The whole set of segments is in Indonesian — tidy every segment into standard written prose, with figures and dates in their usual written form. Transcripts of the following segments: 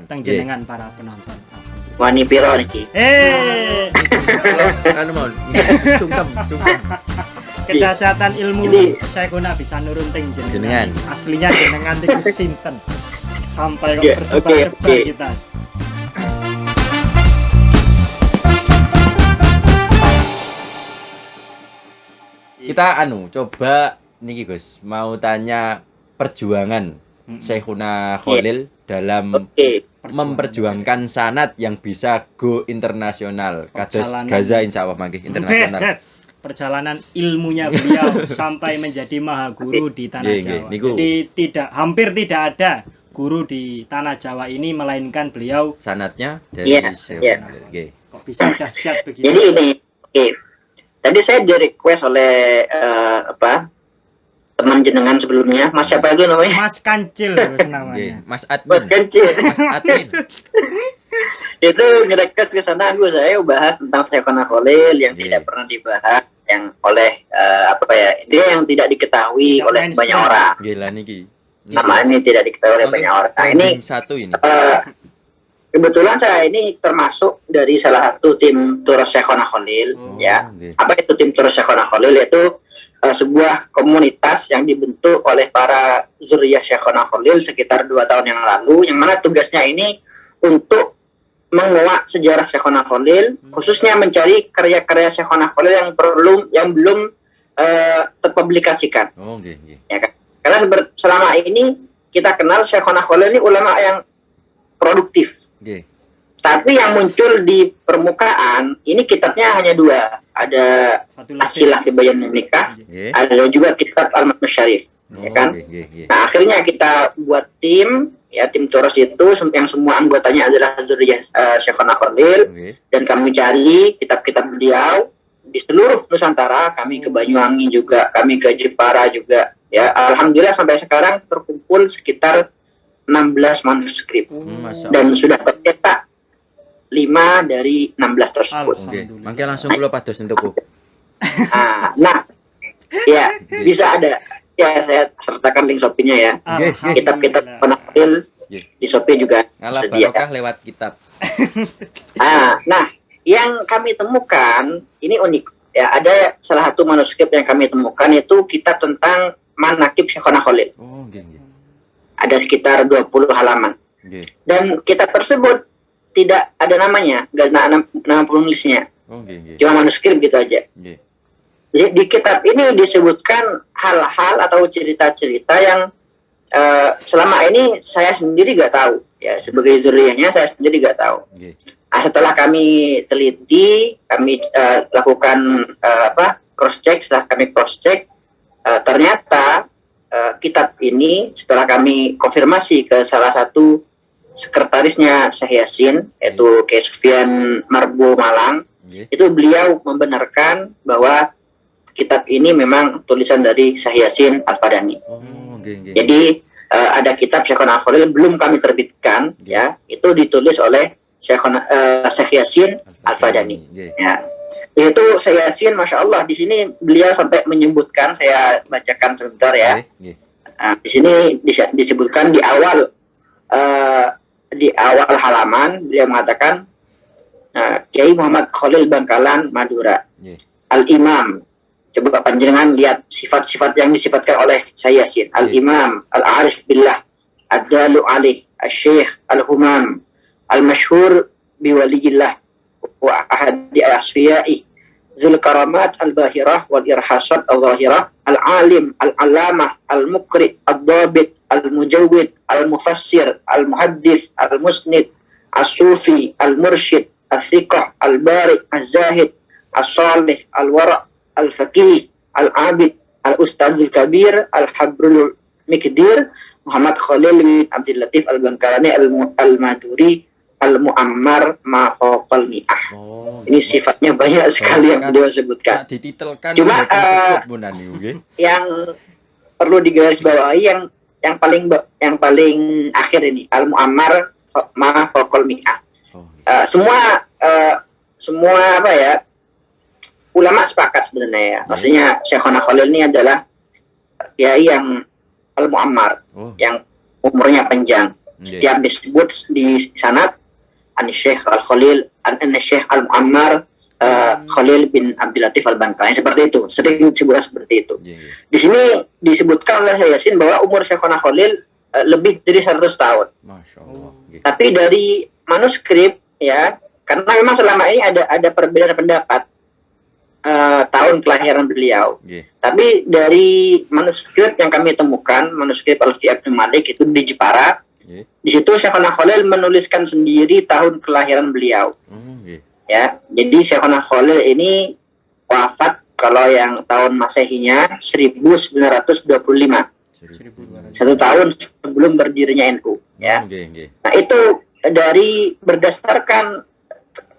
teng jenengan para penonton. Wani piro niki? Anu mau sungkem. Kedahsyatan ilmu Jadi- Syekhuna bisa nurun teng Jenengan. jenengan. Aslinya jenengan itu sinten? Sampai Ya, kok oke. berdebat kita. Kita coba niki Gus, mau tanya perjuangan Syekhuna Khalil dalam Oke. memperjuangkan sanad yang bisa go internasional. Kados Perjalanan. Gaza insyaallah mangke internasional. Perjalanan ilmunya beliau sampai menjadi maha guru di tanah Nggih, Jawa. niku. Jadi hampir tidak ada guru di tanah Jawa ini melainkan beliau. Sanadnya dari Iya, Syekhuna iya. Khalil. Nggih. Kok bisa dahsyat begitu? Jadi ini, oke. Tadi saya di request oleh teman jenengan sebelumnya, Mas siapa itu namanya? Mas Kancil Gus Nggih, namanya. Mas Mas Admin. Kencil. Mas Admin. Itu nge-request ke sana, saya bahas tentang Syekhuna Khalil yang Iya. tidak pernah dibahas, yang oleh dia yang tidak diketahui Tidak oleh mainstream. banyak orang. Gila niki. Nama ini tidak diketahui oleh banyak orang. Nah, ini Trending satu ini. kebetulan saya ini termasuk dari salah satu tim Turas Syekhuna Khalil, Oh, ya. nggih. Apa itu tim Turas Syekhuna Khalil? Yaitu sebuah komunitas yang dibentuk oleh para zuriyah Syekhuna Khalil sekitar 2 tahun yang lalu, yang mana tugasnya ini untuk menguak sejarah Syekhuna Khalil, khususnya mencari karya-karya Syekhuna Khalil yang belum terpublikasikan, Oh, nggih, nggih. ya kan? Karena selama ini kita kenal Syekhuna Khalil ini ulama yang produktif. Nggih. Tapi yang muncul di permukaan ini kitabnya hanya 2. Ada Fathul Asilah di Bayan Nikah, Nggih. ada juga kitab Al-Matnu Syarif, Oh, ya kan? nggih, nggih, nggih. Nah, akhirnya kita buat tim, ya tim Turas itu yang semua anggotanya adalah zuriyah Syekhuna Khalil, Nggih. dan kami cari kitab-kitab beliau di seluruh Nusantara, kami ke Banyuwangi juga, kami ke Jepara juga, ya. Alhamdulillah sampai sekarang terkumpul sekitar 16 manuskrip Masya dan sudah tercetak 5 dari 16 tersebut. Nggih. Alhamdulillah. Mangke langsung kula pados entukku. Nah, ya bisa ada. Ya, saya sertakan link Shopee-nya ya. Nggih, Kitab-kitab Alhamdulillah. penakil Nggih. di Shopee juga Ngalah sedia. barokah lewat kitab. Nah, yang kami temukan ini unik. Ya, ada salah satu manuskrip yang kami temukan itu kitab tentang Manaqib Syekhuna Khalil. Oh, nggih, nggih. Ada sekitar 20 halaman. Nggih. Dan kitab tersebut tidak ada namanya, nggak ada nama penulisnya. Oh, nggih, nggih. Cuma manuskrip gitu aja. Nggih. Di kitab ini disebutkan hal-hal atau cerita-cerita yang selama ini saya sendiri nggak tahu. Ya, sebagai zuriyahnya saya sendiri nggak tahu. Nggih. Nah, setelah kami teliti, kami lakukan cross check. Setelah kami cross check, ternyata kitab ini setelah kami konfirmasi ke salah satu sekretarisnya Syekh Yasin, yaitu Kiai Sufyan Marbo Malang, Nggih. itu beliau membenarkan bahwa kitab ini memang tulisan dari Syekh Yasin Al-Fadani. Oh, nggih, nggih. Jadi ada kitab Syekhuna Khalil belum kami terbitkan, ya, itu ditulis oleh Syekh Yasin Al-Fadani. Nggih. Ya, itu Syekh Yasin, masya Allah, di sini beliau sampai menyebutkan, saya bacakan sebentar ya. Nggih, nggih. Nah, di sini disebutkan di awal halaman beliau mengatakan Kiai Muhammad Khalil Bangkalan Madura, Nggih. Al-Imam. Coba panjenengan lihat sifat-sifat yang disifatkan oleh Syekh Yasin. Al-Imam, Al-Arif Billah, Ad-Dalu Alih, Al-Syekh, Al-Humam, Al-Mashhur Biwaliyillah, wa Ahadi Asfiyai, Zul Karamat Al-Bahirah, Wal-Irhasat Al-Zahirah, Al-Alim, Al-Alamah, Al-Mukri, Al-Dabit, Al-Mujawid, Al-Mufassir, Al-Muhaddis, Al-Musnid, Al-Sufi, Al-Mursyid, Al-Thiqah, Al-Bari, Al-Zahid, Al-Salih, Al-Wara', Al-Faqih, Al-Abid, Al-Ustadzul Kabir, Al-Habrul Mikdir, Muhammad Khalil bin Abdul Latif Al-Bangkalani Al-Maduri, Al-Mu'ammar Ma'faqal Mi'ah. Oh, Ini sifatnya banyak sekali yang beliau sebutkan. tak dititelkan Cuma, mboten cukup Bunan niku nggih. Yang perlu digarisbawahi yang paling akhir ini, Al-Mu'ammar Ma'faqal Mi'ah. Oh, Semua apa ya, ulama sepakat sebenarnya ya. Maksudnya Syekhuna Khalil ini adalah kiai yang Al-Mu'ammar, oh, yang umurnya panjang. Setiap disebut di sana Syekh Al-Khalil, Syekh Al-Muammar Khalil bin Abdul Latif Al-Bankani, seperti itu, sering disebut seperti itu. Di sini disebutkan oleh Yasin bahwa umur Syekhona Khalil lebih dari 100 tahun. Masya Allah. Tapi dari manuskrip ya, karena memang selama ini ada perbedaan pendapat tahun kelahiran beliau. Tapi dari manuskrip yang kami temukan, manuskrip Al-Fi'ah bin Malik itu di Jepara, di situ Syekhona Khalil menuliskan sendiri tahun kelahiran beliau. Ya, jadi Syekhona Khalil ini wafat kalau yang tahun Masehinya 1925. 1 tahun sebelum berdirinya NU, ya. Nah, itu dari berdasarkan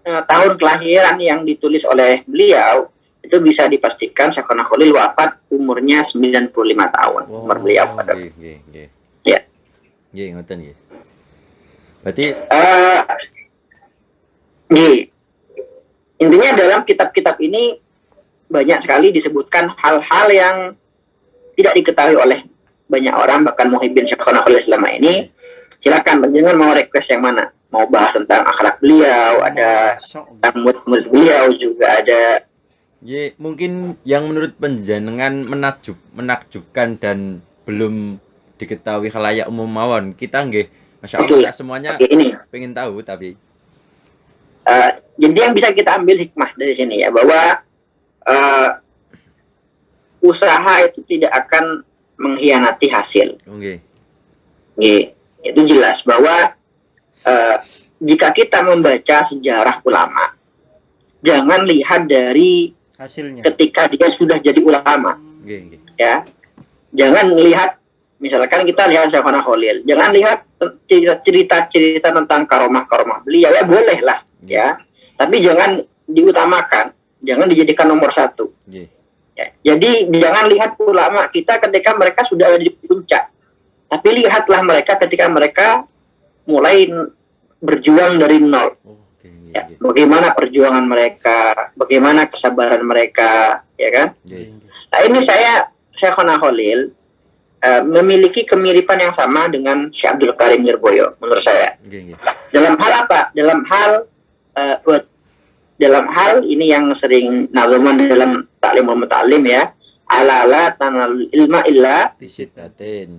tahun kelahiran yang ditulis oleh beliau, itu bisa dipastikan Syekhona Khalil wafat umurnya 95 tahun. Umur beliau pada. Ya. Ngoten nggih. Berarti intinya dalam kitab-kitab ini banyak sekali disebutkan hal-hal yang tidak diketahui oleh banyak orang, bahkan muhibbin Syekhona Khalil selama ini. Silakan panjenengan mau request yang mana? Mau bahas tentang akhlak beliau, ada tentang murid beliau, juga ada. Mungkin yang menurut panjenengan menakjubkan dan belum diketahui khalayak umum mawon. Kita nggih, Masya Allah, semuanya pengen tahu tapi. Jadi yang bisa kita ambil hikmah dari sini ya, bahwa usaha itu tidak akan mengkhianati hasil. Itu jelas bahwa jika kita membaca sejarah ulama, jangan lihat dari hasilnya ketika dia sudah jadi ulama. Ya, jangan lihat, misalkan kita lihat Syekhona Khalil, jangan lihat cerita-cerita tentang karomah-karomah beliau, ya boleh lah, ya. Tapi jangan diutamakan, jangan dijadikan nomor 1. Ya, jadi jangan lihat ulama kita ketika mereka sudah ada di puncak, tapi lihatlah mereka ketika mereka mulai berjuang dari nol. Ya, bagaimana perjuangan mereka, bagaimana kesabaran mereka, ya kan? Nah, ini Syekhona Khalil memiliki kemiripan yang sama dengan Syekh Abdul Karim Lirboyo menurut saya. Dalam hal apa? Dalam hal ini yang sering nazuman dalam Ta'limul Muta'allim ya, ala tanal ilma illa bisitatin.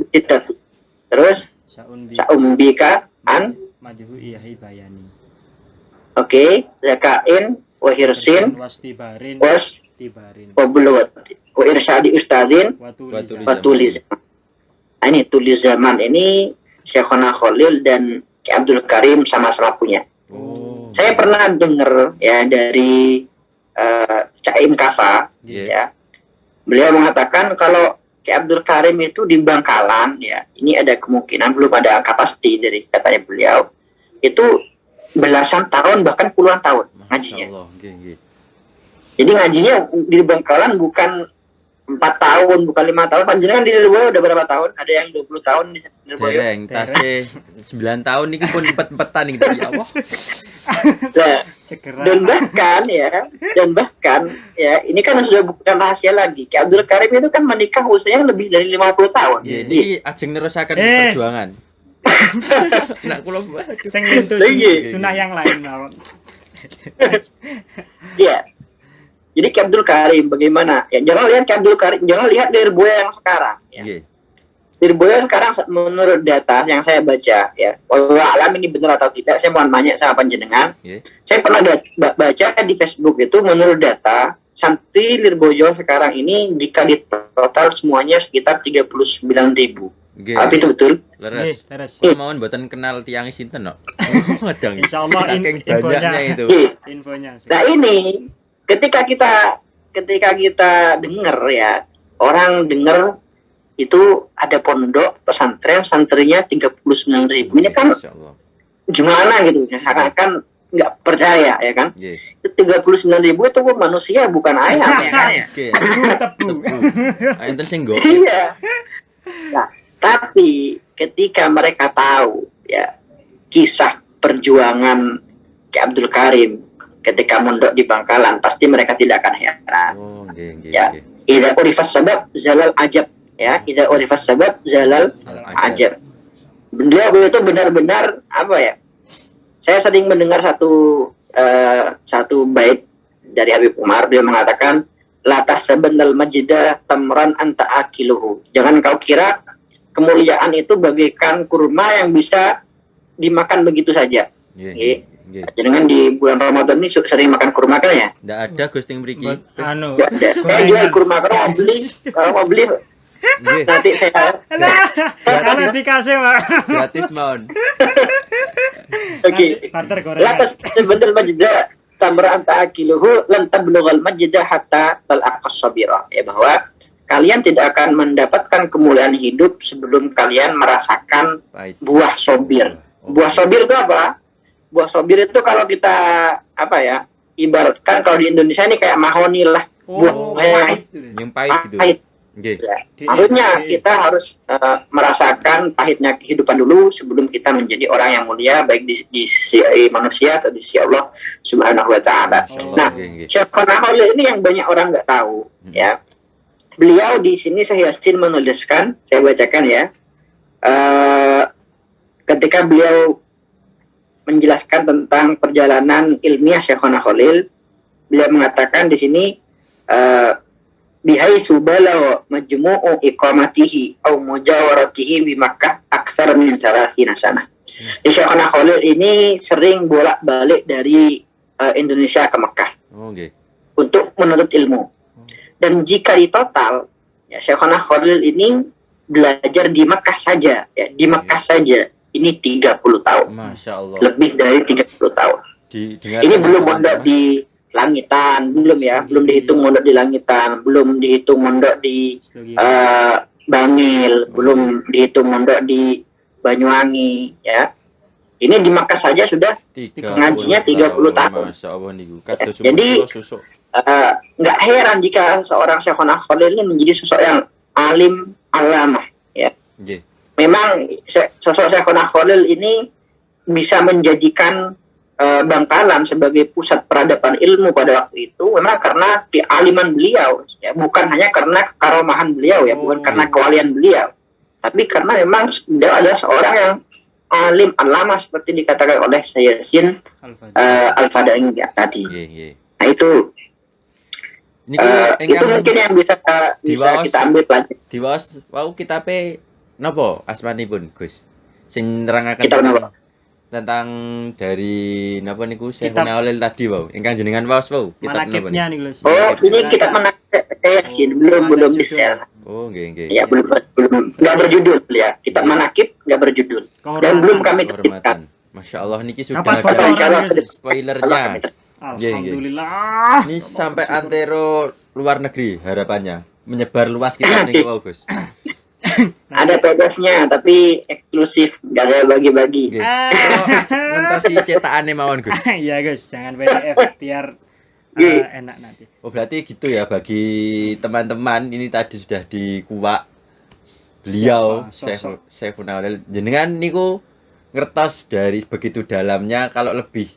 Terus sa'umbika an majhu iyahi bayani. Oke, zakain wa hirsin wastibarin tibarin wa bulwat wa irsyadi ustadzin wa tuliz. Nah, ini tulis zaman ini Syekhona Khalil dan Ki Abdul Karim sama-sama punya. Saya pernah dengar ya dari Caim Kafa, ya. Beliau mengatakan kalau Ki Abdul Karim itu di Bangkalan, ya. Ini ada kemungkinan, belum ada angka pasti dari katanya beliau. Itu belasan tahun bahkan puluhan tahun ngajinya. Jadi ngajinya di Bangkalan bukan 4 tahun, bukan 5 tahun. Panjenengan di Lirboyo udah berapa tahun? Ada yang 20 tahun di Lirboyo. Dereng, tasih 9 tahun ini pun 4-4an gitu ya Allah. Nah, dan bahkan ya ini kan sudah bukan rahasia lagi. Ki Abdul Karim itu kan menikah usianya lebih dari 50 tahun. Jadi ajeng nerusaken perjuangan. Nah, kula sing lentu sunah yang lain mawon. Iya. Jadi Ki Abdul Karim bagaimana? Ya jangan lihat Ki Abdul Karim, jangan lihat Lirboyo yang sekarang ya. Lirboyo sekarang menurut data yang saya baca ya, wallahu alam ini benar atau tidak, saya mohon nanya sama panjenengan. Saya pernah baca di Facebook itu, menurut data santri Lirboyo sekarang ini jika ditotal semuanya sekitar 39.000. Tapi itu betul? Leres. Kula mawon mboten kenal tiyang sinten kok. Ngadang. Insyaallah banyaknya itu. Infonya. Nah, ini ketika kita dengar ya, orang dengar itu ada pondok pesantren santrinya 39.000. Ini kan gimana gitu ya, kan nggak percaya ya kan. Itu 39.000 itu manusia bukan ayam ya kan ya. Tebu. Enten sing nggo. Iya. Nah, tapi ketika mereka tahu ya kisah perjuangan Ki Abdul Karim ketika mondok di Bangkalan, pasti mereka tidak akan heran. Ya, idza urifas sabab zalal ajab ya, idza urifas sabab zalal ajab. beliau itu benar-benar apa ya? Saya sering mendengar satu bait dari Habib Umar, dia mengatakan la tahsabannal majda tamran anta akiluhu. Jangan kau kira kemuliaan itu bagaikan kurma yang bisa dimakan begitu saja. Nggih. Jangan di bulan Ramadan ini sering makan kurma kan ya? Ndak ada Gus ting mriki. Anu, Saya jual kurma kalau mau beli Nggih, nanti saya. karena dikasih Pak. gratis mawon. Oke. Barter La gorengan. tahsabannal majda tamran anta akiluhu lan tablughal majda hatta talaqas sabira. Ya, bahwa kalian tidak akan mendapatkan kemuliaan hidup sebelum kalian merasakan Pahit. buah sobir. Buah sobir itu apa? Buah sobir itu kalau kita apa ya, ibaratkan kalau di Indonesia ini kayak mahoni lah, Oh, buah yang pahit. Yang pahit gitu. pahit. Nggih. Ya. Harusnya kita harus merasakan pahitnya kehidupan dulu sebelum kita menjadi orang yang mulia, baik di sisi manusia atau di sisi Allah Subhanahu Wa Taala. Masyaallah. Nah, Nggih. Syekhona Khalil ini yang banyak orang nggak tahu, ya. Beliau di sini saya Yasin menuliskan, saya bacakan ya. Ketika beliau menjelaskan tentang perjalanan ilmiah Syekhona Khalil, beliau mengatakan di sini bihaitsu balagha majmu'u iqamatihi aw mujawaratihi bi Makkah aktsar min 30 sanah. Syekhona Khalil ini sering bolak-balik dari Indonesia ke Mekah Oh, nggih. untuk menuntut ilmu. Dan jika di total, ya Syekhona Khalil ini belajar di Mekah saja, ya di Mekah saja ini 30 tahun, Masya Allah. lebih dari 30 tahun. Didengar Ini belum mondok di langitan, belum ya, belum dihitung mondok di langitan, belum dihitung mondok di Bangil, belum dihitung mondok di Banyuwangi, ya. Ini di Mekah saja sudah ngajinya 30 tahun. Masya Allah niku. Kados Jadi, susuk. nggak heran jika seorang Syekhona Khalil ini menjadi sosok yang alim alamah, ya. Nggih. Memang sosok Syekhona Khalil ini bisa menjadikan Bangkalan sebagai pusat peradaban ilmu pada waktu itu memang karena kealiman beliau, ya, bukan hanya karena keromahan beliau, ya, bukan karena kewalian beliau, tapi karena memang beliau adalah seorang yang alim alama seperti dikatakan oleh Sayyasin Al-Fadai tadi. Nggih. Nah itu itu mungkin yang bisa kita ambil pelajaran. Diwaos wau kitabe napa asmanipun, Gus? Sing nerangaken Kitab napa? tentang dari napa niku Syekhona Khalil tadi wau. Ingkang jenengan waos wau. Kitab napa? Manakibnya nih Gus. Oh, ini kita Sayyasin belum di-share. Oh, nggih. Ya, belum nggak berjudul ya. Kitab manakib nggak berjudul. Dan belum kami tertibkan. Masya Allah niki sudah Kapan ada bocoran, spoilernya. Alhamdulillah. Ini sampai antero luar negeri harapannya menyebar luas kita nih wow, Gus. Ada PDF-nya tapi eksklusif, nggak ada bagi-bagi. Nggih. Ngentosi cetakane mawon, Gus. Iya Gus, jangan PDF biar enak nanti. Oh, berarti gitu ya bagi teman-teman ini tadi sudah dikuak beliau Syekhona Khalil. Jenengan niku ngertos dari begitu dalamnya, kalau lebih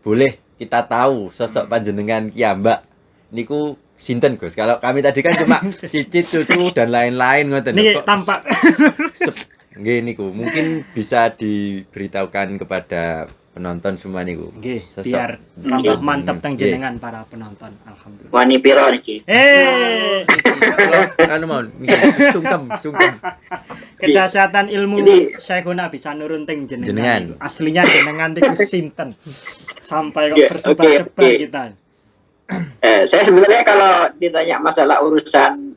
boleh kita tahu sosok panjenengan kiambak niku sinten, Gus? Kalau kami tadi kan cuma cicit, cucu dan lain-lain ngoten. Ini tampak. Nggih niku mungkin bisa diberitahukan kepada penonton semua niku. Nggih, biar tambah mantap teng jenengan para penonton. Alhamdulillah. Wani piro niki? Anu mau sungkem. Kedahsyatan ilmu Syekhona bisa nurun teng jenengan. Aslinya jenengan niku sinten? Sampai kok berdebat-debat kita. Saya sebenarnya kalau ditanya masalah urusan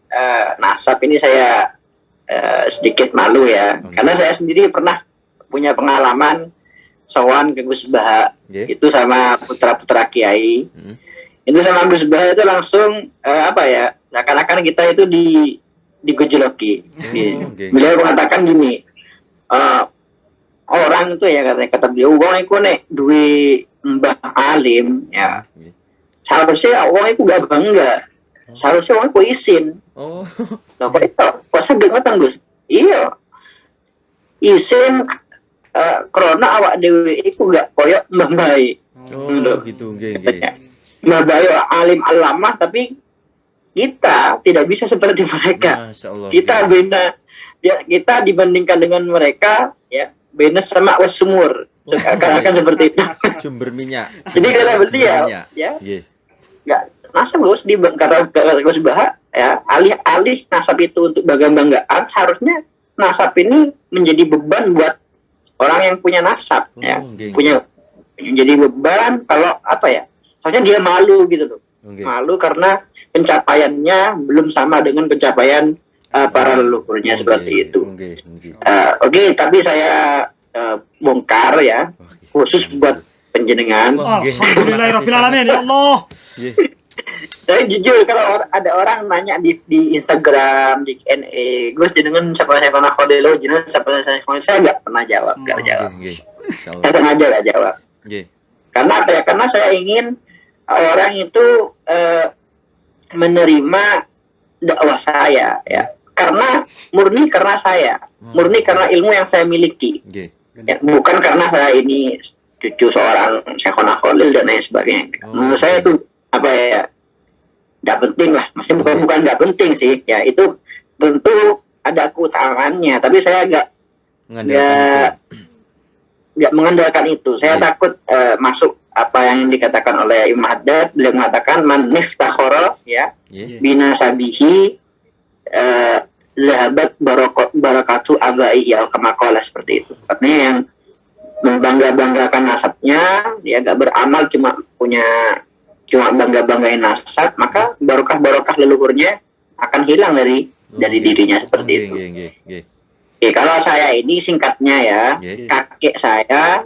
nasab ini saya sedikit malu ya, karena saya sendiri pernah punya pengalaman sowan ke Gus Baha, itu sama putra-putra kiai. Itu sama Gus Baha itu langsung apa ya, seakan-akan kita itu digojoloki. Beliau mengatakan gini, orang itu ya kata beliau, wong iku nek duwe mbah alim ya, seharusnya wong iku gak bangga, seharusnya wong iku isin. Oh, nah kok itu kok saged ngoten Gus? Iya, isin krona awak dhewe iku gak koyo mbah bae. Oh, gitu nggih. Mbah bae alim alamah, tapi kita tidak bisa seperti mereka. Masya Allah. Kita beda, ya, kita dibandingkan dengan mereka ya benes sama was sumur. Akan seperti itu. Sumber minyak. Jadi kata beliau, Minyak. ya Nggih. nggak nasab Gus di kata Gus Baha ya, alih-alih nasab itu untuk bangga-banggaan, seharusnya nasab ini menjadi beban buat orang yang punya nasab ya. Nggih, Punya jadi beban kalau apa ya? Soalnya dia malu gitu loh. nggih. Malu karena pencapaiannya belum sama dengan pencapaian para leluhurnya seperti itu. Nggih, nggih. Oke, tapi saya bongkar ya, khusus buat penjenengan. Alhamdulillahirabbil alamin ya Allah. Nggih. Saya jujur kalau ada orang nanya di Instagram, di Q&A, Gus jenengan siapa Khalil, jenengan siapa Khalil, saya nggak pernah jawab, nggak jawab. Nggih. Insyaallah. Saya sengaja nggak jawab. Nggih. Karena apa ya? Karena saya ingin orang itu menerima dakwah saya ya. Karena murni karena saya, murni karena ilmu yang saya miliki. Nggih. Ya, bukan karena saya ini cucu seorang Syekhona Khalil dan lain sebagainya. Menurut saya itu apa ya, nggak penting lah. Maksudnya bukan nggak penting sih. Ya itu tentu ada keutamaannya. Tapi saya nggak mengandalkan itu. Saya takut masuk apa yang dikatakan oleh Imam Haddad. Beliau mengatakan man niftakhara ya bina sabihi lahabat barakatu abaihi kama qala, seperti itu. Artinya yang membangga-banggakan nasabnya, dia gak beramal, cuma bangga-banggain nasab, maka barokah leluhurnya akan hilang dari dirinya, seperti itu. Oke, kalau saya ini singkatnya ya, kakek saya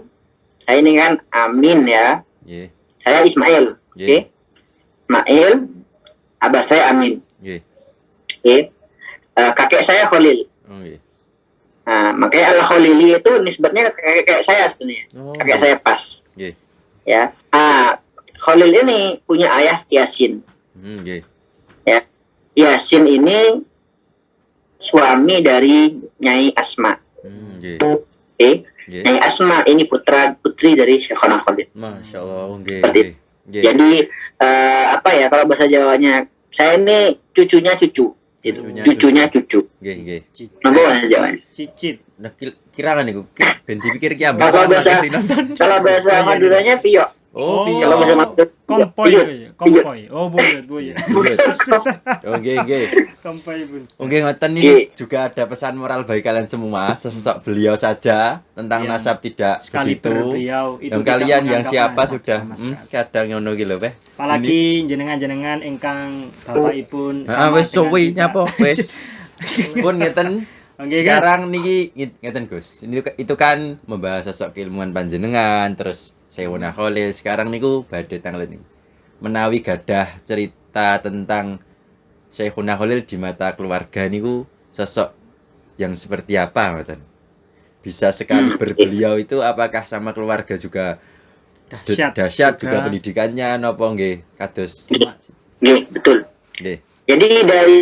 ini kan Amin ya. Saya Ismail. Oke. Ismail, abah saya Amin. Oke. Kakek saya Khalil. Nah, makanya Al-Khalili itu nisbatnya kakek saya sebenarnya. Kakek saya pas. Ya. Khalil ini punya ayah Yasin. Ya. Yasin ini suami dari Nyai Asma. Oke. Nyai Asma ini putri dari Syekhona Khalil. Masya Allah. Jadi apa ya, kalau bahasa Jawanya, saya ini cucunya cucu. Cucunya cucu. Nggih. Napa bahasa Jawanya? Cicit. Nah, kira-kira niku ben dipikir ki ambek. Kalau bahasa Maduranya piyo. Oh, piyo. Kalau bahasa Madura Kompoy. Oh, buyut. Nggih. Kompoy bun. Nggih, ngoten ini juga ada pesan moral bagi kalian semua, sesosok beliau saja tentang nasab tidak sekalipun begitu. beliau itu yang kalian yang siapa nasab sudah kadang ngono ki lho, apalagi jenengan ingkang bapakipun wis suwi nyapa wis. Pun ngeten. Sekarang niki ngeten Gus. Itu kan membahas sosok keilmuan panjenengan, terus Syekhona Khalil. Sekarang niku badhe tanglet niku. Menawi gadah cerita tentang Syekhona Khalil di mata keluarga niku sosok yang seperti apa ngoten? Bisa sekali berbeliau itu apakah sama keluarga juga dahsyat juga pendidikannya napa nggih kados? Nggih, betul. Nggih. Jadi dari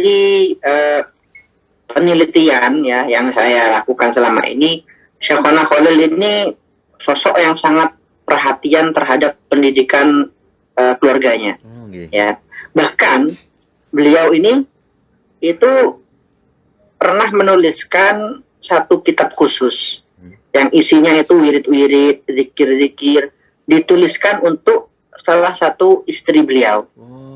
penelitian ya yang saya lakukan selama ini, Syekhona Khalil ini sosok yang sangat perhatian terhadap pendidikan keluarganya. Ya. Bahkan beliau ini itu pernah menuliskan satu kitab khusus yang isinya itu wirid-wirid, zikir-zikir, dituliskan untuk salah satu istri beliau.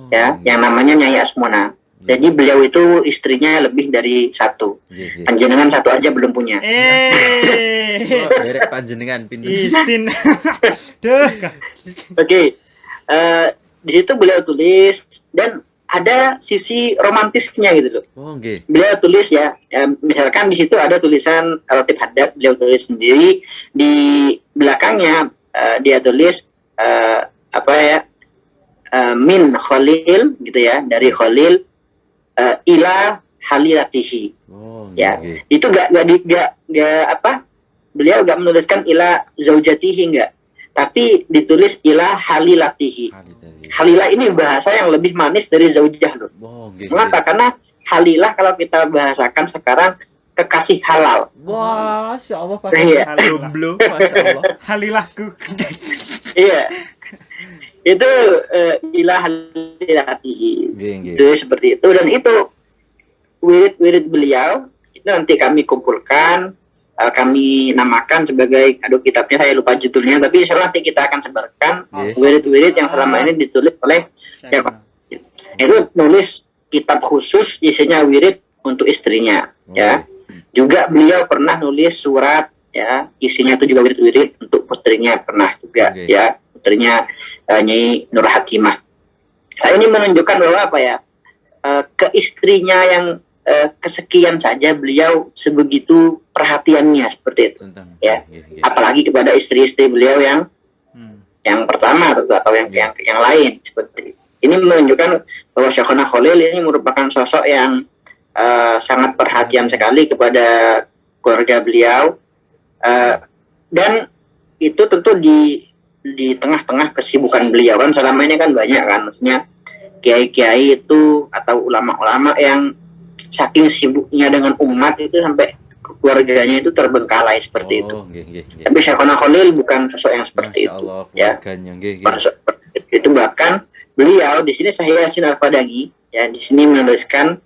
Ya, yang namanya Nyai Asmona. Jadi beliau itu istrinya lebih dari satu. Panjenengan satu aja belum punya. Derek panjenengan pinter. Isin. Oke. Di situ beliau tulis dan ada sisi romantisnya gitu loh. Beliau tulis ya, misalkan di situ ada tulisan Al-Ratib Haddad, beliau tulis sendiri, di belakangnya dia tulis min Khalil gitu ya, dari Khalil ila halilatihi. Itu beliau gak menuliskan ila zaujatihi, enggak, tapi ditulis ila halilatihi. Halilah ini bahasa yang lebih manis dari zaujah loh. Mengapa? Karena halilah kalau kita bahasakan sekarang kekasih halal. Wah, Masya Allah, jomblo, Masya Allah. Halilahku. Iya. Itu ilah halilatihi. Itu seperti itu, dan itu wirid-wirid beliau itu nanti kami kumpulkan, kami namakan sebagai, aduh kitabnya saya lupa judulnya, tapi insyaallah nanti kita akan sebarkan wirid-wirid yang selama ini ditulis oleh Syekh. Itu nulis kitab khusus isinya wirid untuk istrinya, ya. Juga beliau pernah nulis surat, ya, isinya itu juga wirid-wirid untuk putrinya, pernah juga, ya, putrinya Nyai Nur Hatimah. Nah, ini menunjukkan bahwa apa ya, ke istrinya yang kesekian saja beliau sebegitu perhatiannya seperti itu, ya. Apalagi kepada istri-istri beliau yang pertama atau yang lain seperti itu. Ini menunjukkan bahwa Syekhona Khalil ini merupakan sosok yang sangat perhatian sekali kepada keluarga beliau, dan itu tentu di tengah-tengah kesibukan beliau, kan selama ini kan banyak kan, maksudnya kiai-kiai itu atau ulama-ulama yang saking sibuknya dengan umat itu sampai keluarganya itu terbengkalai seperti itu. Tapi Syekhona Khalil bukan sosok yang seperti itu, ya. Itu bahkan beliau di sini Syekh Yasin Al-Fadangi, ya, di sini menuliskan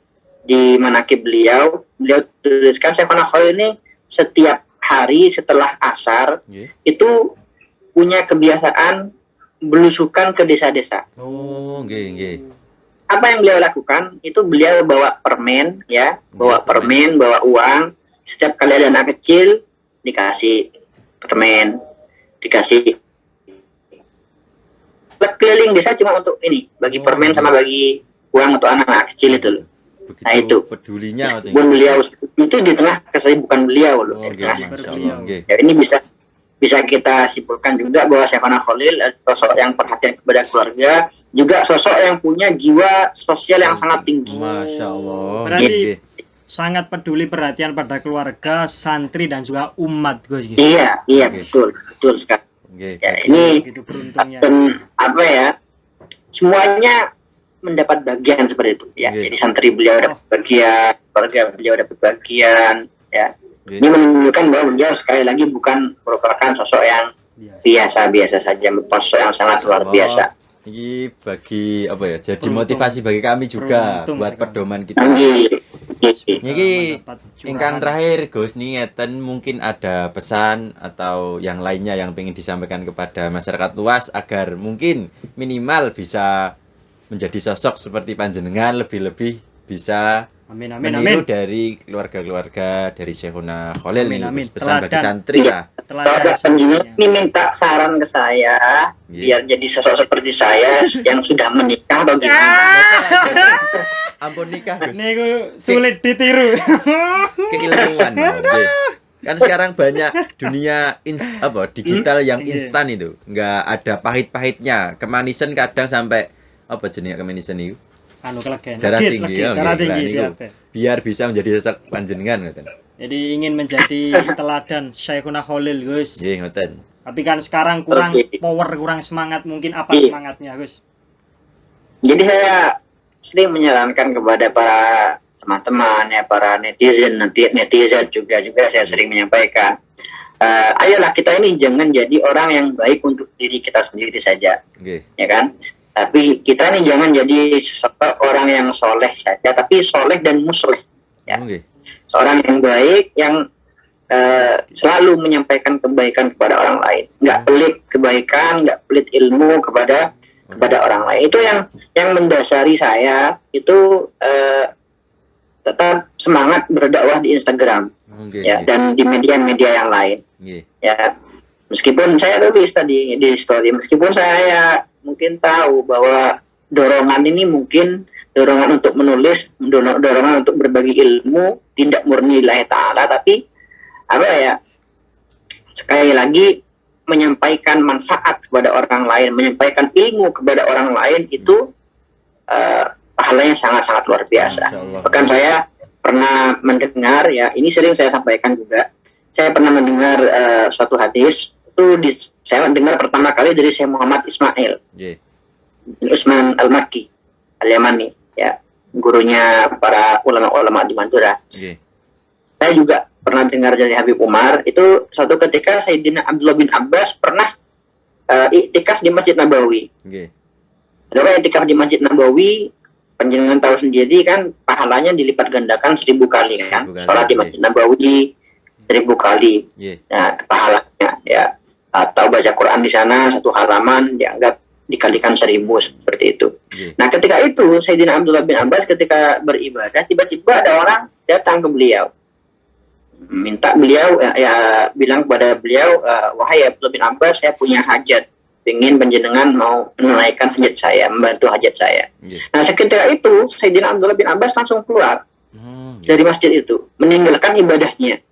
di manaqib beliau tuliskan Syekhona Khalil ini setiap hari setelah asar itu punya kebiasaan belusukan ke desa-desa. Apa yang beliau lakukan itu beliau bawa permen, ya, bawa permen, bawa uang. Setiap kali ada anak kecil dikasih permen, dikasih keliling desa cuma untuk ini, bagi permen sama bagi uang untuk anak-anak kecil itu loh. Nah itu pedulinya beliau itu di tengah kesibukan beliau loh. Ya, ini bisa kita simpulkan juga bahwa Syekhona Khalil sosok yang perhatian kepada keluarga, juga sosok yang punya jiwa sosial yang sangat tinggi. Masya Allah. Berarti sangat peduli perhatian pada keluarga, santri dan juga umat, Gus. Iya, betul sekali. Ya, ini dan apa ya? Semuanya mendapat bagian seperti itu, ya. Jadi santri beliau dapat bagian, keluarga beliau dapat bagian, ya. Ini menunjukkan bahwa beliau sekali lagi bukan merupakan sosok yang biasa-biasa saja, sosok yang sangat luar biasa. Ini bagi apa ya? Jadi motivasi bagi kami juga buat pedoman kita. Ini ingkang terakhir Gus nih, ngeten mungkin ada pesan atau yang lainnya yang ingin disampaikan kepada masyarakat luas agar mungkin minimal bisa menjadi sosok seperti panjenengan, lebih-lebih bisa meniru dari keluarga-keluarga dari Syekhona Khalil nih, pesan bagi santri lah. Ini minta saran ke saya biar jadi sosok seperti saya yang sudah menikah atau gimana? Ampun nikah Gus. Niku sulit ditiru. Keilmuan. Kan sekarang banyak dunia digital yang instan itu, nggak ada pahit-pahitnya, kemanisan kadang sampai apa jenis kemanisan itu? Darah tinggi, biar bisa menjadi sosok panjenengan ngoten. Jadi ingin menjadi teladan Syekhona Khalil, Gus. Nggih, ngoten. Tapi kan sekarang kurang power, kurang semangat, mungkin apa semangatnya, Gus? Jadi saya sering menyarankan kepada para teman-teman, ya, para netizen juga saya sering menyampaikan, ayolah kita ini jangan jadi orang yang baik untuk diri kita sendiri saja, ya kan? Tapi kita ini jangan jadi orang yang soleh saja, tapi soleh dan musleh, ya. Seorang yang baik yang selalu menyampaikan kebaikan kepada orang lain, nggak pelit kebaikan, nggak pelit ilmu kepada orang lain. Itu yang mendasari saya itu tetap semangat berdakwah di Instagram, ya, dan di media-media yang lain, ya. Meskipun saya tulis tadi di story, meskipun saya mungkin tahu bahwa dorongan ini mungkin dorongan untuk menulis, dorongan untuk berbagi ilmu tidak murni lillahi ta'ala, tapi apa ya, sekali lagi menyampaikan manfaat kepada orang lain, menyampaikan ilmu kepada orang lain itu pahalanya sangat-sangat luar biasa. Bahkan saya pernah mendengar, ya, ini sering saya sampaikan juga, saya pernah mendengar suatu hadis itu saya dengar pertama kali dari Syekh Muhammad Ismail Utsman Al-Makki Al-Yamani, ya, gurunya para ulama-ulama di Madura. Saya juga pernah dengar dari Habib Umar, itu suatu ketika Sayyidina Abdullah bin Abbas pernah iktikaf di Masjid Nabawi. Kalau iktikaf di Masjid Nabawi, panjenengan tahu sendiri kan pahalanya dilipat gandakan 1000 kali kan. Salat di Masjid Nabawi, 1000 kali ya, pahalanya ya. Atau baca Quran di sana 1 halaman dianggap dikalikan 1000 seperti itu. Nah ketika itu Sayyidina Abdullah bin Abbas ketika beribadah tiba-tiba ada orang datang ke beliau, minta beliau bilang kepada beliau, wahai Abdullah bin Abbas, saya punya hajat, ingin panjenengan mau menunaikan hajat saya, membantu hajat saya. Nah seketika itu Sayyidina Abdullah bin Abbas langsung keluar dari masjid itu, meninggalkan ibadahnya.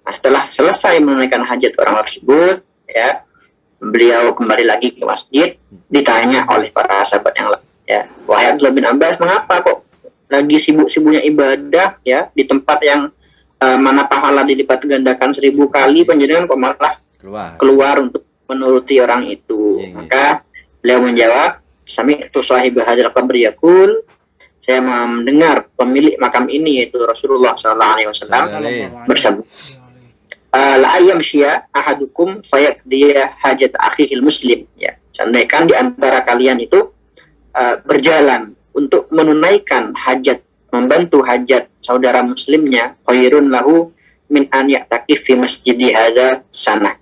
Nah, setelah selesai menunaikan hajat orang tersebut, ya, beliau kembali lagi ke masjid, ditanya oleh para sahabat yang lain, ya, wahai Abdullah bin Abbas, mengapa kok lagi sibuk-sibuknya ibadah, ya, di tempat yang mana pahala dilipat gandakan 1000 kali, panjenengan kok malah keluar untuk menuruti orang itu. Maka beliau menjawab, sami'tu sahibah hadzal qabri yaqul, saya mendengar pemilik makam ini yaitu Rasulullah SAW bersabda, la ayyamshiya ahadukum fayaqdiya hajat akhihil muslim, ya, seandainya di antara kalian itu berjalan untuk menunaikan hajat, membantu hajat saudara muslimnya, khairun lahu min an ya'takif fi masjidi hadza sanah.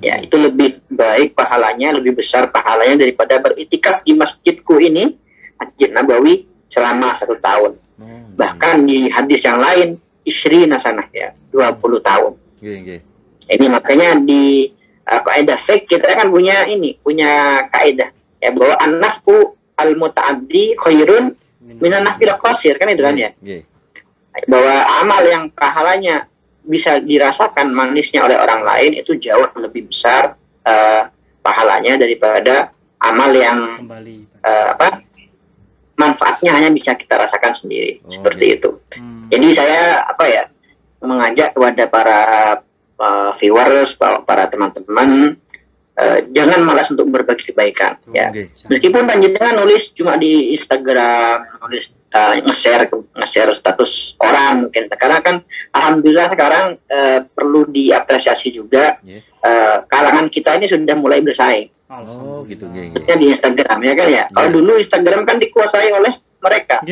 Ya, itu lebih baik pahalanya, lebih besar pahalanya daripada beritikaf di masjidku ini, Masjid Nabawi, selama 1 tahun. Bahkan di hadis yang lain, isri nasanah, ya, 20 tahun. Ini makanya di kaidah fiqh kita kan punya kaidah, ya, bahwa an-nafqu al-muta'addi khairun minan nafqil qasir, kan itu kan, ya. Bahwa amal yang pahalanya bisa dirasakan manisnya oleh orang lain itu jauh lebih besar pahalanya daripada amal yang manfaatnya hanya bisa kita rasakan sendiri. Seperti itu. Jadi saya mengajak kepada para viewers, para teman-teman, jangan malas untuk berbagi kebaikan, ya. Meskipun panjenengan nulis cuma di Instagram, nulis nge-share status orang mungkin, karena kan alhamdulillah sekarang perlu diapresiasi juga, kalangan kita ini sudah mulai bersaing. Gitu. Di Instagram, ya kan, ya. Kalau dulu Instagram kan dikuasai oleh mereka.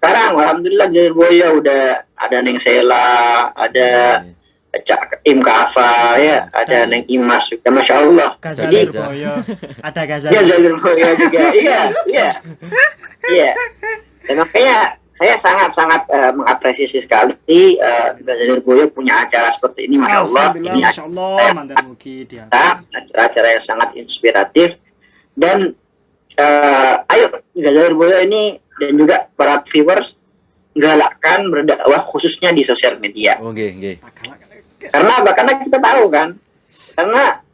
Sekarang alhamdulillah Jaya udah ada Neng Sela, ada Cak Im Kafa, ya, ada Neng Imas juga, masya Allah. Jadi ada Gazali Boyo juga, iya. Dan makanya saya sangat mengapresiasi sekali Gazali Boyo punya acara seperti ini, masya Allah. Ini acara yang sangat inspiratif, dan ayo Gazali Boyo ini dan juga para viewers galakkan berdakwah khususnya di sosial media. Karena kita tahu kan, karena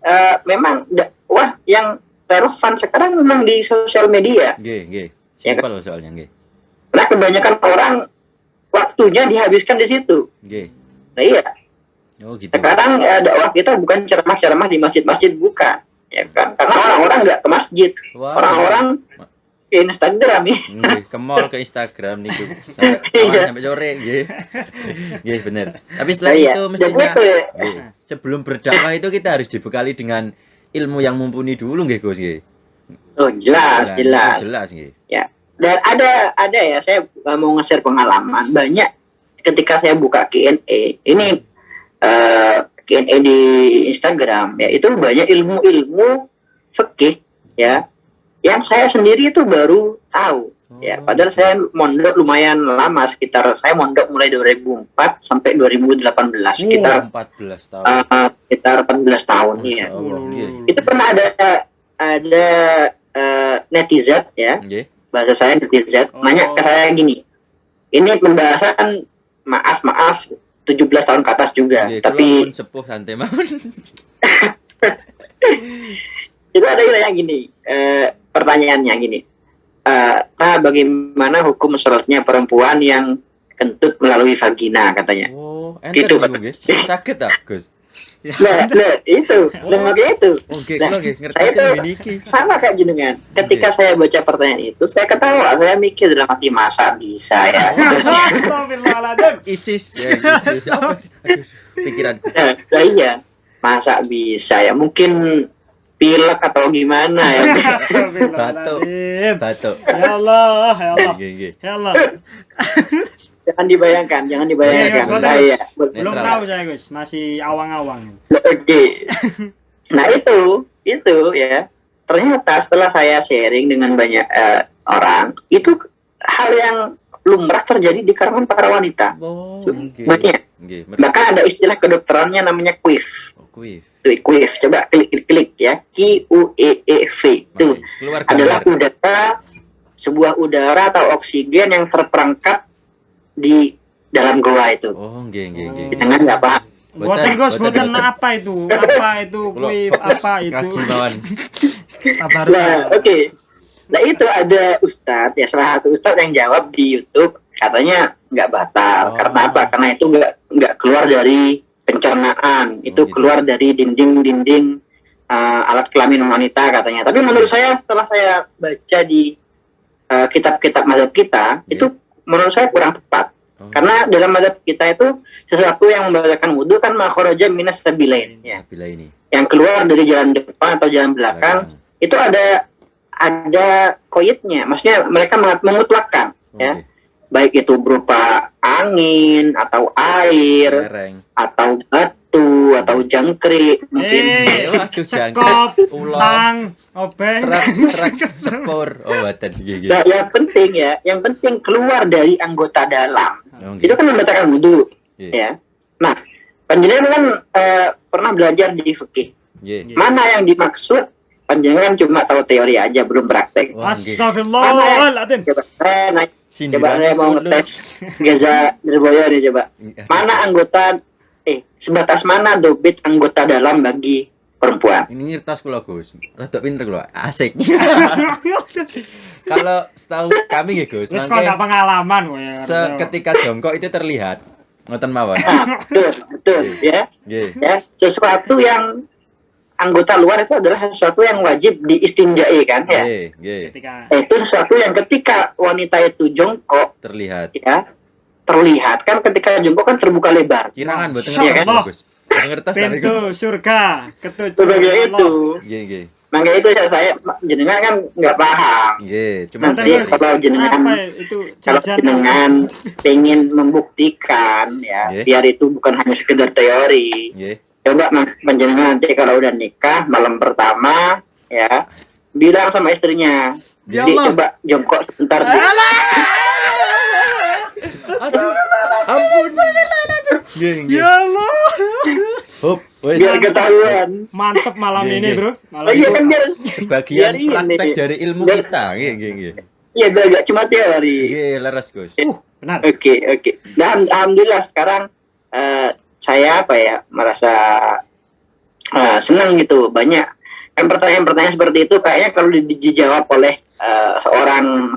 memang dakwah yang relevan sekarang memang di sosial media. Simpel soalnya. Karena kebanyakan orang waktunya dihabiskan di situ. Nah, iya. Gitu. Sekarang dakwah kita bukan ceramah-ceramah di masjid-masjid, bukan, ya kan? Karena orang-orang nggak ke masjid, orang-orang ke Instagram, ya. Ke mall, ke Instagram nih sampai sore, bener. Tapi setelah itu mestinya sebelum berdakwah itu kita harus dibekali dengan ilmu yang mumpuni dulu, Gus. Jelas. Ya. Dan ada ya, saya mau nge-share pengalaman banyak ketika saya buka Q&A. Ini Q&A di Instagram, ya, itu banyak ilmu-ilmu fikih, ya, yang saya sendiri itu baru tahu, ya. Padahal saya mondok lumayan lama, saya mondok mulai 2004 sampai 2018, sekitar 14 tahun. Sekitar 14 tahun, ya. Itu pernah ada netizen, ya. Bahasa saya netizen nanya ke saya gini. Ini pembahasan maaf 17 tahun ke atas juga, tapi sepuh santai mawon. Itu ada yang nanya gini, pertanyaannya gini, bagaimana hukum sholatnya perempuan yang kentut melalui vagina, katanya. Gitu, sakit tak, Gus? Nah, itu, makanya itu. Saya tuh sama kayak jenengan. Ketika saya baca pertanyaan itu, saya ketawa, saya mikir dalam hati, masa bisa, ya? ISIS. Apa sih? Pikiranku. Nah, iya, masa bisa, ya? Mungkin pilek atau gimana, ya? Batuk. Ya Allah. Jangan dibayangkan, jangan dibayangkan. Iya, Nah, iya. Belum Netral. tahu saya Gus, masih awang-awang. Oke. Nah, itu ya. Ternyata setelah saya sharing dengan banyak orang, itu hal yang lumrah terjadi di kalangan para wanita. Oh, Banyak. Bahkan ada istilah kedokterannya namanya QIF. Kuif. QIF, coba klik ya. QUEEV. Itu Keluar adalah gambar. sebuah udara atau oksigen yang terperangkap di dalam goa itu. Oh, nggih. Jangan nggak paham. Boten Gus, boten apa itu? Apa itu? Kuif apa itu? Ngaji mawon. Kabar. Nah, oke. Nah, itu ada ustadz ya, salah satu ustadz yang jawab di YouTube, katanya nggak batal. Oh. Karena apa? Karena itu nggak keluar dari pencernaan, itu gitu. keluar dari dinding alat kelamin wanita katanya. Tapi menurut saya setelah saya baca di kitab-kitab mazhab kita, itu menurut saya kurang tepat. Oh. Karena dalam mazhab kita itu sesuatu yang membatalkan wudhu kan makharaja minas sabilain ya. Bila ini. Yang keluar dari jalan depan atau jalan belakang itu ada koyitnya, maksudnya mereka memutlakkan ya, baik itu berupa angin atau air Lereng. atau batu atau jangkrik mungkin. Waduh, Sekop, jangkrik, ulo. tang, obeng. Truk sepur. Oh, badan gigi. Nah, yang penting keluar dari anggota dalam. Oh, Itu kan membatalkan wudhu Iya. ya. Nah, panjenengan kan pernah belajar di fikih. Nggih. Mana yang dimaksud? Panjenengan cuma tahu teori aja, belum praktek. Wah, nggih. Astagfirullahaladzim. Coba saya naik. Coba Sindiran saya mau solo. ngetes Gaza Derboyo nih coba. Mana anggota sebatas mana dobit anggota dalam bagi perempuan? Ini nyertas kula, Gus. Rada pinter kula. Asik. Kalau setahu kami nggih, Gus, Wis kok nggak pengalaman kowe. seketika jongkok itu terlihat. Ngoten mawon. Nah, betul ya. Nggih. Ya, sesuatu yang anggota luar itu adalah sesuatu yang wajib diistinjai kan ya. Nggih. Ketika Itu sesuatu yang ketika wanita itu jongkok Terlihat. ya, terlihat kan ketika jongkok kan terbuka lebar. Kirangan mboten Masya ngertos, Allah. Gus. Mboten ngertos tapi pintu surga ketujuh. Sebagai Allah. itu, nggih. makanya itu saya jenengan kan nggak paham. Nggih, cuma Nanti, Nanti Gus, kalau jenengan apa itu kalau jajan jenengan pengen membuktikan ya, Nggih. biar itu bukan hanya sekedar teori. nggih. Coba panjenengan nanti kalau udah nikah malam pertama ya, bilang sama istrinya, Ya jadi Allah. coba jongkok sebentar. Aduh. Ampun. Nggih. Ya Allah. Hop, wes. Biar ketahuan. Mantep malam Nggih, ini, nggih. Bro. Malam Oh iya ini. kan biar Sebagian biar ini. praktek dari ilmu Biar- kita. Nggih. Iya biar gak cuma teori. Nggih, leres, Gus. Benar. Oke. Dan alhamdulillah sekarang saya merasa senang gitu. Banyak kan pertanyaan-pertanyaan seperti itu kayaknya kalau dijawab oleh seorang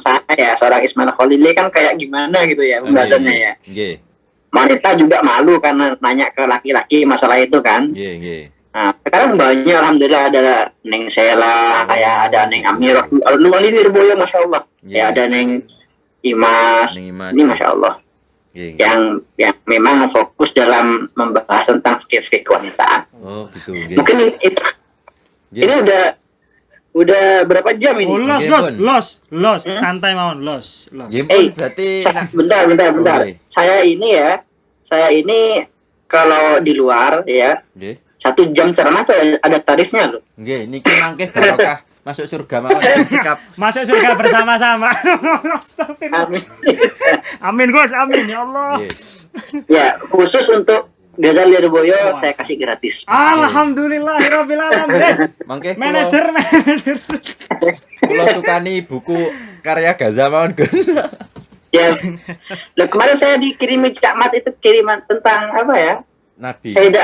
Ismail Khalili kan kayak gimana gitu ya pembahasannya ya. Nggih. Wanita juga malu karena nanya ke laki-laki masalah itu kan. Nggih. Nah, sekarang banyak alhamdulillah ada Neng Sela, ya ada Neng Amirah, Luwali Wirboyo Masya Allah. Ya ada Neng Imas. Neng Imas. Ini Masya Allah. Nggih. yang memang fokus dalam membahas tentang fikih kewanitaan. Oh, gitu. Nggih. Mungkin itu Nggih. ini udah berapa jam ini? Oh, los, Nggih, los, Pun. los, santai mawon, los. Nggih, Eh, Pun, berarti Bentar. Oke. Saya ini kalau di luar ya nggih. 1 jam ceramah tuh ada tarifnya loh. Nggih, niki mangke barokah masuk surga mawon cekap. Masuk surga bersama-sama. Astagfirullah. Amin. Amin, Gus. Amin ya Allah. Nggih. Ya khusus untuk Gazal Lirboyo saya kasih gratis. Alhamdulillahirabbil alamin. Mangke Manajer. kula sukani buku karya Gaza mawon, Gus. Ya, lah kemarin saya dikirimi Cak Mat itu kiriman tentang apa ya? Nabi. Syed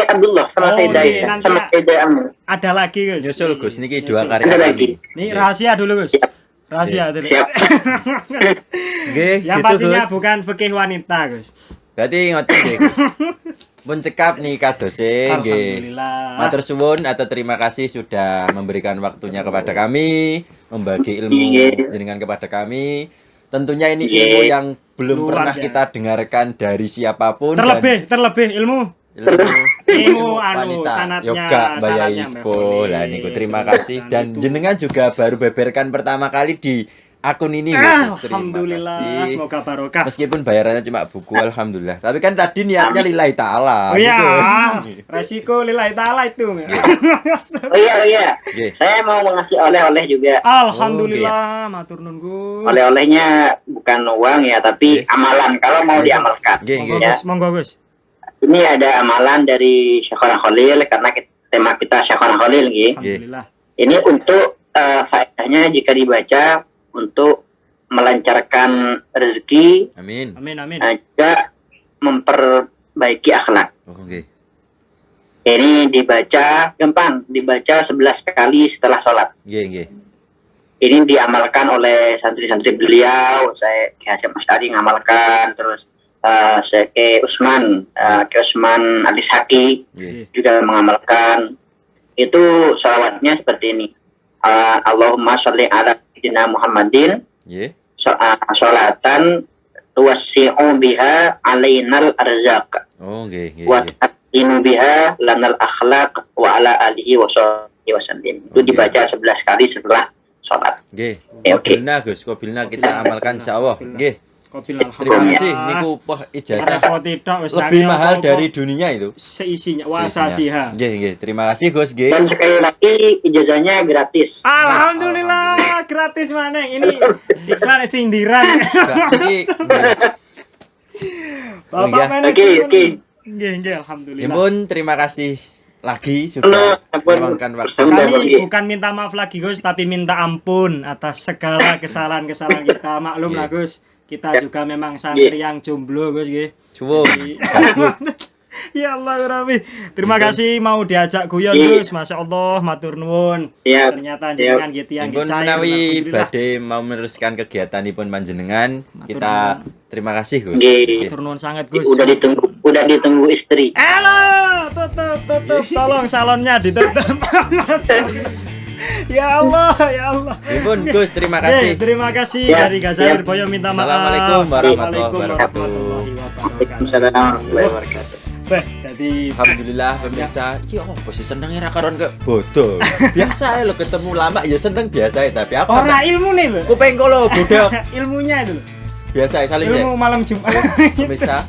Abdullah sama Oh, Syed iya, Aisyah nanti sama Syed Amin. Ada lagi, Gus. Nyusul, Gus. Niki dua Nyusul. karya Ada kami. lagi. Ini rahasia dulu, Gus. Siap. Rahasia dulu. Siap. Nggih, Yang gitu, pastinya Gus. bukan fikih wanita, Gus. Berarti ngoten nggih, Gus. Pun cekap nih kadose nggih. Alhamdulillah. Matur suwun atau terima kasih sudah memberikan waktunya kepada kami, membagi ilmu Iya. jenengan kepada kami. Tentunya ini Iya. ilmu yang belum Luar pernah biasa. kita dengarkan dari siapapun Terlebih ilmu ilmu anu, sanatnya, yoga Mbak sanatnya, Ispo Mbak lah Fuli. niku terima kasih dan itu. jenengan juga baru beberkan pertama kali di akun ini. Gus. Terima Alhamdulillah, kasih. semoga barokah. Meskipun bayarannya cuma buku, alhamdulillah. Tapi kan tadi niatnya lillahi ta'ala. Oh iya, gitu. resiko lillahi ta'ala itu. Oh iya. Oke. Saya mau ngasih oleh-oleh juga. Alhamdulillah, matur nuwun Gus. Oleh-olehnya bukan uang ya, tapi Oke. amalan kalau mau diamalkan. Oke, Monggo oke. Ya. Gus, monggo Gus. Ini ada amalan dari Syekhona Khalil karena tema kita Syekhona Khalil nggih. Alhamdulillah. Ini untuk faedahnya jika dibaca untuk melancarkan rezeki Amin. Amin amin. dan juga memperbaiki akhlak. Oh, oke. Ini dibaca gampang, dibaca 11 kali setelah sholat. Oke, oke. Ini diamalkan oleh santri-santri beliau. Saya Ki Hasyim Asy'ari ngamalkan, terus saya Ki Usman Alis Haki Oke. juga mengamalkan. Itu sholawatnya seperti ini. Allahumma sholli ala sayyidina Muhammadin Oke. sholatan tuwassi'u biha alainal arzaq Oh, oke, oke. wa ta'inu biha lanal akhlaq wa ala alihi wa sahbihi wasallim. Itu Oke. dibaca 11 kali setelah sholat. Oke. Ya, oke. Kobilna Gus, kobilna kita amalkan insyaallah. Oke. Kopil Terima alhamdulillah. kasih. Niku poh ijazah Repot tidak, wis lebih nangis mahal apa-apa. dari dunia itu. Seisinya wasasiha. Oke, oke. Terima kasih Gus, oke. Dan sekali lagi ijazahnya gratis. Alhamdulillah, gratis maneng. Ini iklan sindiran. Ini Bapak iya. manajemen. Oke. Nggih, alhamdulillah. Impun, terima kasih lagi sudah meluangkan waktu. Sudah Kami pergi. bukan minta maaf lagi Gus, tapi minta ampun atas segala kesalahan-kesalahan kita. Maklum lah Gus, kita juga memang santri yang jomblo Gus nggih. Suwun. Ya Allah Rabbi. Terima kasih mau diajak guyon Iya. Gus. Masya Allah, matur nuwun. Siap. Ternyata Siap. jenengan gitu yang Impun cair. menawi Alhamdulillah. badhe mau meneruskan kegiatanipun panjenengan, Matur kita terima kasih Gus. Nggih. Oke. Matur nuwun sangat Gus. Udah ditunggu istri. Halo, tutup. Tolong salonnya ditutup. Mas. Ya Allah, ya Allah. Impun Gus, terima Oke, kasih. terima kasih Ya, dari Gazair ya. Boyo minta maaf. Assalamualaikum warahmatullahi Assalamualaikum wabarakatuh. Waalaikumsalam warahmatullahi wabarakatuh. Beh, jadi Alhamdulillah pemirsa, ya apa sih senengnya ra karon ke bodoh. Biasa ya lo ketemu lama ya seneng biasa ya, tapi aku ora ilmu nih loh. kuping kolo godok. Ilmunya itu loh. Biasa ya saling Ilmu malam Jumat. pemirsa.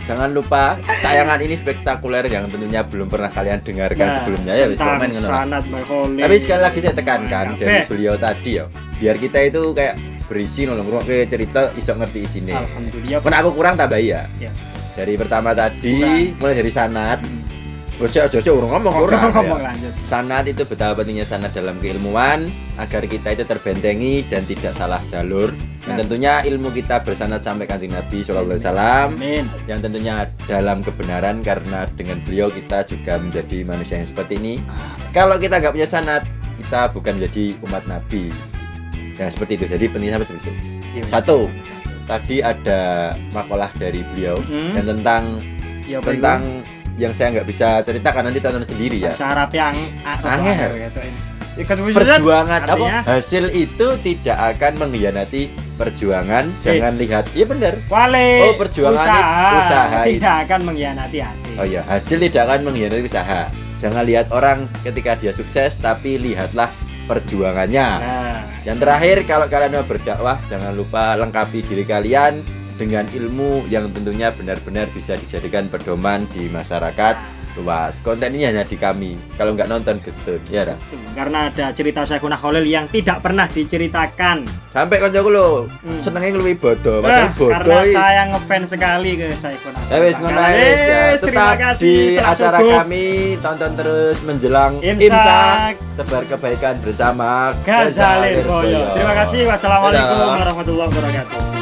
Jangan lupa tayangan ini spektakuler yang tentunya belum pernah kalian dengarkan sebelumnya ya wis komen ngono. Sanad Mbak Kholil. Tapi sekali lagi saya tekankan Kabeh. dari beliau tadi ya, biar kita itu kayak berisi nolong ke cerita iso ngerti isine. Alhamdulillah. Pun aku kurang tambah ya. Ya. Dari pertama tadi mulai dari sanad. Wes ojo urung ngomong kurang. Ngomong Ya. lanjut. Sanad itu betapa pentingnya sanad dalam keilmuan agar kita itu terbentengi dan tidak salah jalur. Dan tentunya ilmu kita bersanad sampai Kanjeng Nabi Shallallahu Alaihi Wasallam. Amin. Yang tentunya dalam kebenaran karena dengan beliau kita juga menjadi manusia yang seperti ini. Kalau kita nggak punya sanad, kita bukan jadi umat Nabi. Ya seperti itu. Jadi pentingnya seperti itu. Satu, tadi ada makalah dari beliau dan tentang Ya, tentang yang saya nggak bisa ceritakan, nanti tonton sendiri ya. bahasa Arab yang Angel. Perjuangan Perjuangan apa? Hasil itu tidak akan mengkhianati perjuangan. Jangan lihat. Iya benar. Wale. Oh, perjuangan usaha itu. tidak akan mengkhianati hasil. Oh iya, hasil tidak akan mengkhianati usaha. Jangan lihat orang ketika dia sukses, tapi lihatlah perjuangannya. Nah, Yang terakhir, kalau kalian mau berdakwah, jangan lupa lengkapi diri kalian dengan ilmu yang tentunya benar-benar bisa dijadikan pedoman di masyarakat luas. Konten ini hanya di kami. Kalau nggak nonton getun, ya dah. karena ada cerita Syekhona Khalil yang tidak pernah diceritakan. Sampai koncoku lo senengnya lebih bodoh, padahal bodoh. Karena saya ngefans sekali ke Syekhona Ya wis ngono ae wis ya. Terima Tetap kasih. di Selamat acara subuh. kami tonton terus menjelang Imsak. imsak. Tebar kebaikan bersama Gazalir Boyo. Terima kasih. Wassalamualaikum Dadah. warahmatullahi wabarakatuh.